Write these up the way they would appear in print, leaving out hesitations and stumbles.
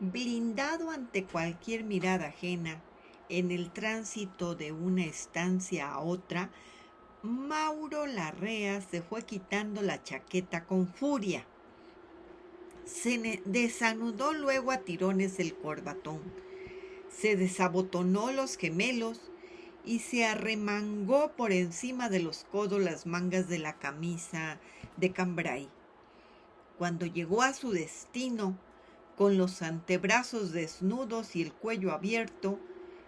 Blindado ante cualquier mirada ajena, en el tránsito de una estancia a otra, Mauro Larrea se fue quitando la chaqueta con furia. Desanudó luego a tirones el corbatón, se desabotonó los gemelos y se arremangó por encima de los codos las mangas de la camisa de cambray. Cuando llegó a su destino, con los antebrazos desnudos y el cuello abierto,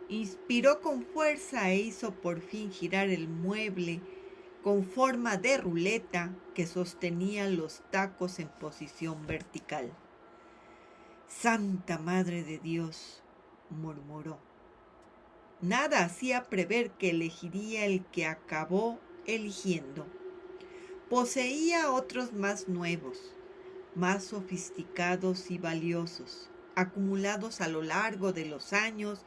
inspiró con fuerza e hizo por fin girar el mueble con forma de ruleta que sostenía los tacos en posición vertical. «Santa Madre de Dios», murmuró. Nada hacía prever que elegiría el que acabó eligiendo. Poseía otros más nuevos, más sofisticados y valiosos, acumulados a lo largo de los años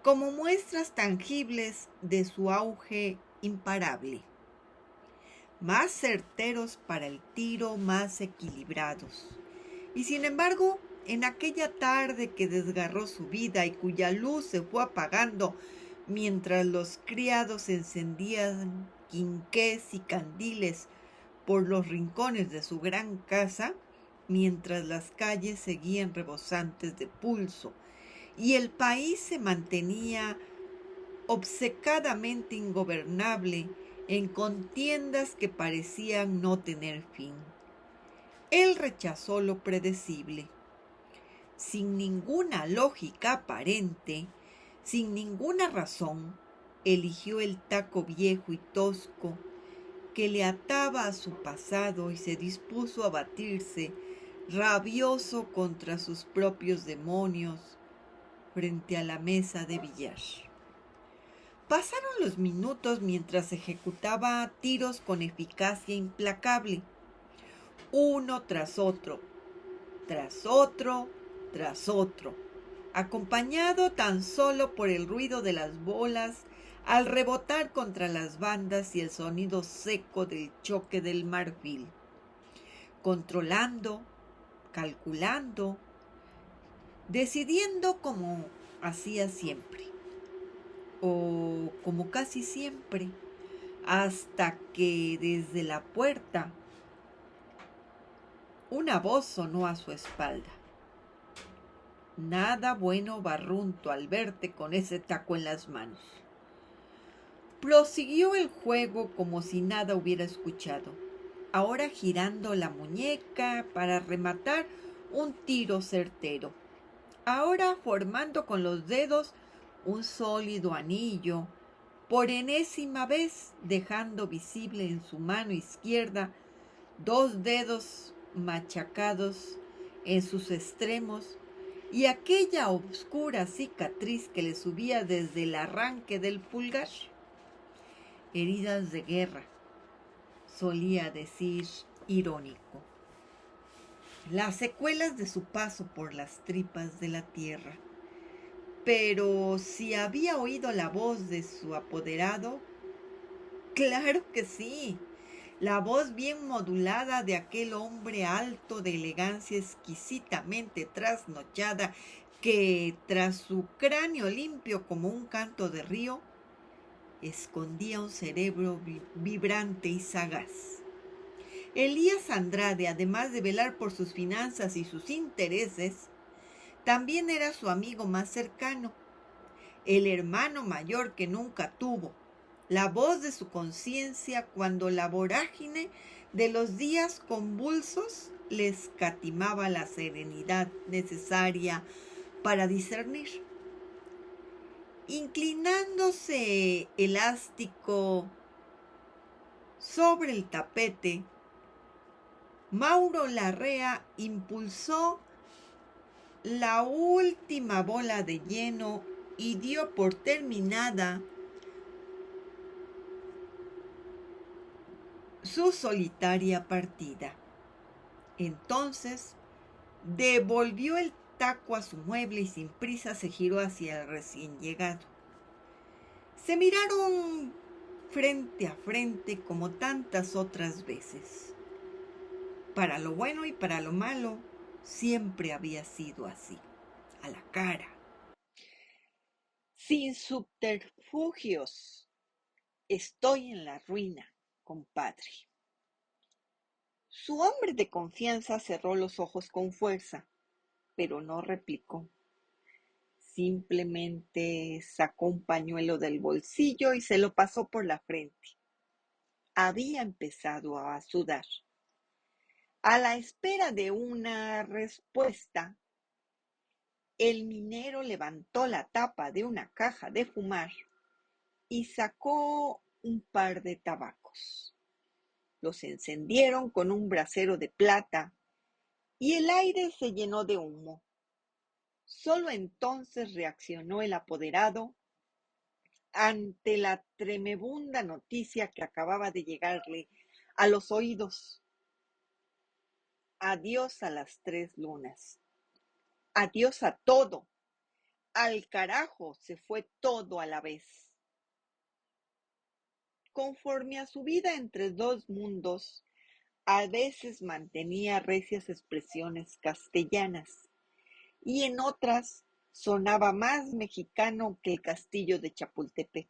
como muestras tangibles de su auge imparable. Más certeros para el tiro, más equilibrados. Y sin embargo, en aquella tarde que desgarró su vida y cuya luz se fue apagando mientras los criados encendían quinqués y candiles por los rincones de su gran casa, mientras las calles seguían rebosantes de pulso y el país se mantenía obcecadamente ingobernable en contiendas que parecían no tener fin. Él rechazó lo predecible. Sin ninguna lógica aparente, sin ninguna razón, eligió el taco viejo y tosco que le ataba a su pasado y se dispuso a batirse, rabioso contra sus propios demonios, frente a la mesa de billar. Pasaron los minutos mientras ejecutaba tiros con eficacia implacable, uno tras otro, tras otro, tras otro, acompañado tan solo por el ruido de las bolas al rebotar contra las bandas y el sonido seco del choque del marfil, controlando, calculando, decidiendo como hacía siempre, o como casi siempre, hasta que desde la puerta una voz sonó a su espalda. «Nada bueno, barrunto, al verte con ese taco en las manos». Prosiguió el juego como si nada hubiera escuchado, ahora girando la muñeca para rematar un tiro certero, ahora formando con los dedos un sólido anillo, por enésima vez dejando visible en su mano izquierda 2 dedos machacados en sus extremos y aquella oscura cicatriz que le subía desde el arranque del pulgar. «Heridas de guerra», solía decir irónico, las secuelas de su paso por las tripas de la tierra. Pero si había oído la voz de su apoderado, claro que sí, la voz bien modulada de aquel hombre alto de elegancia exquisitamente trasnochada que, tras su cráneo limpio como un canto de río, escondía un cerebro vibrante y sagaz. Elías Andrade, además de velar por sus finanzas y sus intereses, también era su amigo más cercano, el hermano mayor que nunca tuvo, la voz de su conciencia cuando la vorágine de los días convulsos le escatimaba la serenidad necesaria para discernir. Inclinándose elástico sobre el tapete, Mauro Larrea impulsó la última bola de hielo y dio por terminada su solitaria partida. Entonces devolvió el taco a su mueble y sin prisa se giró hacia el recién llegado. Se miraron frente a frente como tantas otras veces. Para lo bueno y para lo malo, siempre había sido así. a la cara. Sin subterfugios, estoy en la ruina, compadre. Su hombre de confianza cerró los ojos con fuerza, pero no replicó. Simplemente sacó un pañuelo del bolsillo y se lo pasó por la frente. Había empezado a sudar. A la espera de una respuesta, el minero levantó la tapa de una caja de fumar y sacó un par de tabacos. Los encendieron con un brasero de plata y el aire se llenó de humo. Solo entonces reaccionó el apoderado ante la tremebunda noticia que acababa de llegarle a los oídos. Adiós a las 3 lunas. Adiós a todo. Al carajo se fue todo a la vez. Conforme a su vida entre dos mundos, a veces mantenía recias expresiones castellanas y en otras sonaba más mexicano que el castillo de Chapultepec.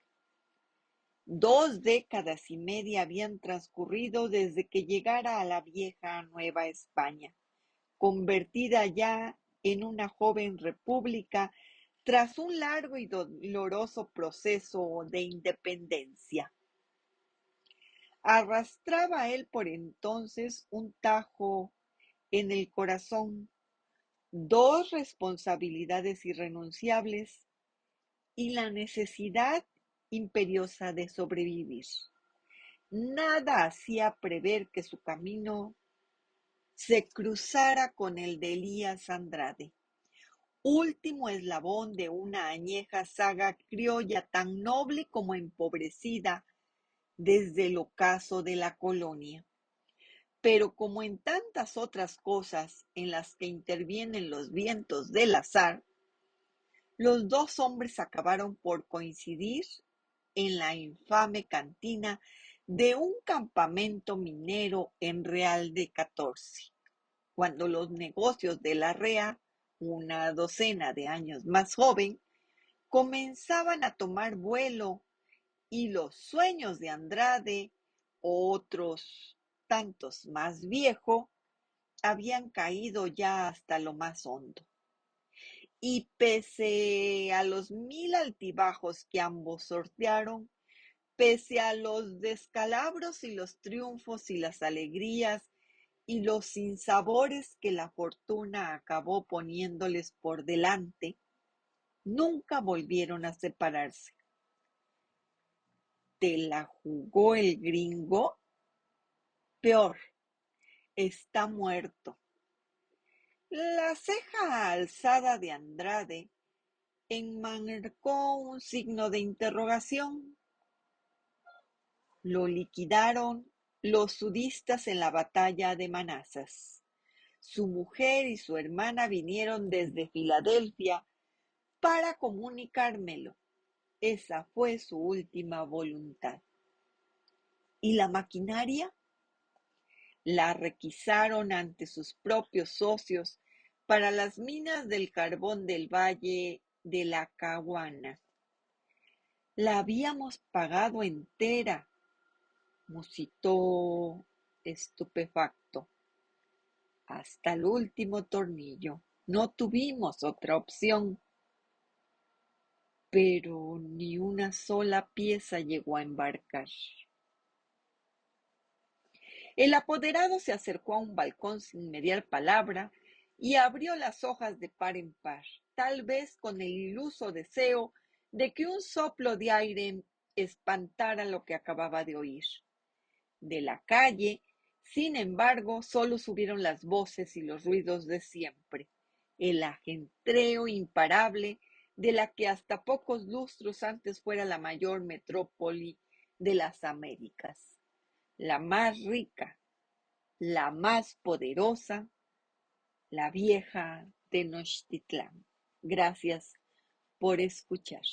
2 décadas y media habían transcurrido desde que llegara a la vieja Nueva España, convertida ya en una joven república tras un largo y doloroso proceso de independencia. Arrastraba él por entonces un tajo en el corazón, dos responsabilidades irrenunciables y la necesidad imperiosa de sobrevivir. Nada hacía prever que su camino se cruzara con el de Elías Andrade, último eslabón de una añeja saga criolla tan noble como empobrecida desde el ocaso de la colonia. Pero como en tantas otras cosas en las que intervienen los vientos del azar, los dos hombres acabaron por coincidir en la infame cantina de un campamento minero en Real de 14, cuando los negocios de Larrea, una docena de años más joven, comenzaban a tomar vuelo y los sueños de Andrade, otros tantos más viejo, habían caído ya hasta lo más hondo. Y pese a los 1000 altibajos que ambos sortearon, pese a los descalabros y los triunfos y las alegrías y los sinsabores que la fortuna acabó poniéndoles por delante, nunca volvieron a separarse. ¿Te la jugó el gringo? Peor, está muerto. La ceja alzada de Andrade enmarcó un signo de interrogación. Lo liquidaron los sudistas en la batalla de Manassas. Su mujer y su hermana vinieron desde Filadelfia para comunicármelo. Esa fue su última voluntad. ¿Y la maquinaria? La requisaron ante sus propios socios para las minas del carbón del Valle de la Caguana. La habíamos pagado entera, musitó estupefacto, hasta el último tornillo. No tuvimos otra opción. Pero ni una sola pieza llegó a embarcar. El apoderado se acercó a un balcón sin mediar palabra y abrió las hojas de par en par, tal vez con el iluso deseo de que un soplo de aire espantara lo que acababa de oír. De la calle, sin embargo, solo subieron las voces y los ruidos de siempre, el ajetreo imparable de la que hasta pocos lustros antes fuera la mayor metrópoli de las Américas, la más rica, la más poderosa, la vieja Tenochtitlán. Gracias por escuchar.